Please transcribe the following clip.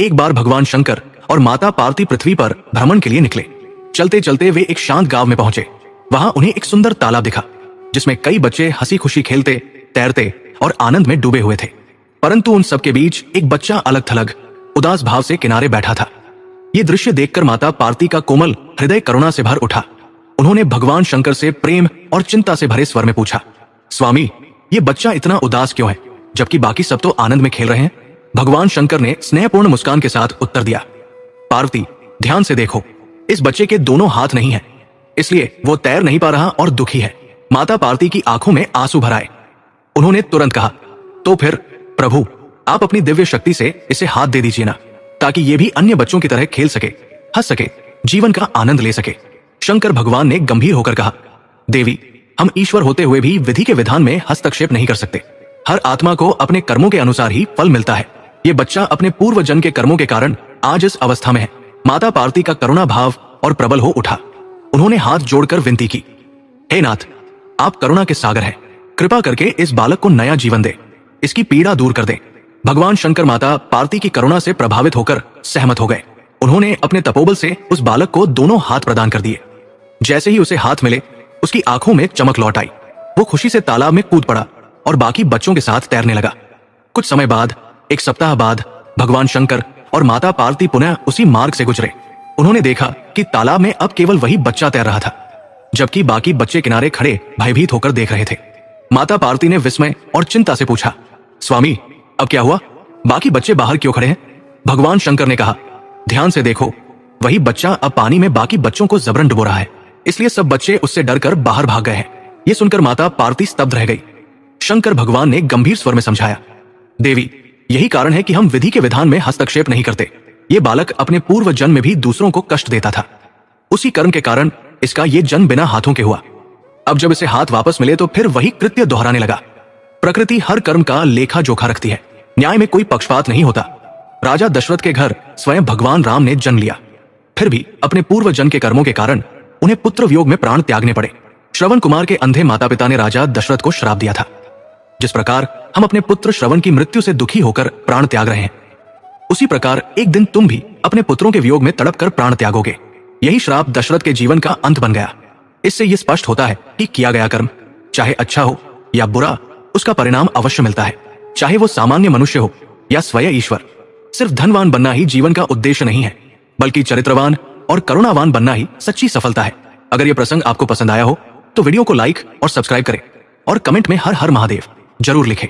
एक बार भगवान शंकर और माता पार्वती पृथ्वी पर भ्रमण के लिए निकले। चलते चलते वे एक शांत गांव में पहुंचे। वहां उन्हें एक सुंदर तालाब दिखा जिसमें कई बच्चे हंसी खुशी खेलते, तैरते और आनंद में डूबे हुए थे। परंतु उन सबके बीच एक बच्चा अलग थलग उदास भाव से किनारे बैठा था। ये दृश्य देखकर माता पार्वती का कोमल हृदय करुणा से भर उठा। उन्होंने भगवान शंकर से प्रेम और चिंता से भरे स्वर में पूछा, स्वामी, ये बच्चा इतना उदास क्यों है जबकि बाकी सब तो आनंद में खेल रहे हैं? भगवान शंकर ने स्नेहपूर्ण मुस्कान के साथ उत्तर दिया, पार्वती, ध्यान से देखो, इस बच्चे के दोनों हाथ नहीं है, इसलिए वो तैर नहीं पा रहा और दुखी है। माता पार्वती की आंखों में आंसू भर आए। उन्होंने तुरंत कहा, तो फिर प्रभु, आप अपनी दिव्य शक्ति से इसे हाथ दे दीजिए ना, ताकि ये भी अन्य बच्चों की तरह खेल सके, हंस सके, जीवन का आनंद ले सके। शंकर भगवान ने गंभीर होकर कहा, देवी, हम ईश्वर होते हुए भी विधि के विधान में हस्तक्षेप नहीं कर सकते। हर आत्मा को अपने कर्मों के अनुसार ही फल मिलता है। ये बच्चा अपने पूर्व जन्म के कर्मों के कारण आज इस अवस्था में है। माता पार्वती का करुणा भाव और प्रबल हो उठा। उन्होंने हाथ जोड़कर विनती की, हे नाथ, आप करुणा के सागर हैं, कृपा करके इस बालक को नया जीवन दे, इसकी पीड़ा दूर कर दे। भगवान शंकर माता पार्वती की करुणा से प्रभावित होकर सहमत हो गए। उन्होंने अपने तपोबल से उस बालक को दोनों हाथ प्रदान कर दिए। जैसे ही उसे हाथ मिले, उसकी आंखों में चमक लौट आई। वो खुशी से तालाब में कूद पड़ा और बाकी बच्चों के साथ तैरने लगा। कुछ समय बाद, एक सप्ताह बाद, भगवान शंकर और माता पार्वती पुनः उसी मार्ग से गुजरे। उन्होंने देखा कि तालाब में अब केवल वही बच्चा तैर रहा था, जबकि बाकी बच्चे किनारे खड़े भयभीत होकर देख रहे थे। माता पार्वती ने विस्मय और चिंता से पूछा, स्वामी, अब क्या हुआ? बाकी बच्चे बाहर क्यों खड़े हैं? भगवान शंकर ने कहा, ध्यान से देखो, वही बच्चा अब पानी में बाकी बच्चों को जबरन डुबो रहा है, इसलिए सब बच्चे उससे डरकर बाहर भाग गए हैं। ये सुनकर माता पार्वती स्तब्ध रह गई। शंकर भगवान ने गंभीर स्वर में समझाया, देवी, यही कारण है कि हम विधि के विधान में हस्तक्षेप नहीं करते। ये बालक अपने पूर्व जन्म में भी दूसरों को कष्ट देता था। उसी कर्म के कारण इसका ये जन्म बिना हाथों के हुआ। अब जब इसे हाथ वापस मिले तो फिर वही कृत्य दोहराने लगा। प्रकृति हर कर्म का लेखा जोखा रखती है। न्याय में कोई पक्षपात नहीं होता। राजा दशरथ के घर स्वयं भगवान राम ने जन्म लिया, फिर भी अपने पूर्व जन्म के कर्मों के कारण उन्हें पुत्र वियोग में प्राण त्यागने पड़े। श्रवण कुमार के अंधे माता पिता ने राजा दशरथ को श्राप दिया था। जिस प्रकार हम अपने पुत्र श्रवण की मृत्यु से दुखी होकर प्राण त्याग रहे हैं, उसी प्रकार एक दिन तुम भी अपने पुत्रों के वियोग में तड़प कर प्राण त्यागोगे। यही श्राप दशरथ के जीवन का अंत बन गया। इससे यह स्पष्ट होता है कि किया गया कर्म चाहे अच्छा हो या बुरा, उसका परिणाम अवश्य मिलता है, चाहे वो सामान्य मनुष्य हो या स्वयं ईश्वर। सिर्फ धनवान बनना ही जीवन का उद्देश्य नहीं है, बल्कि चरित्रवान और करुणावान बनना ही सच्ची सफलता है। अगर यह प्रसंग आपको पसंद आया हो तो वीडियो को लाइक और सब्सक्राइब करें और कमेंट में हर हर महादेव जरूर लिखें।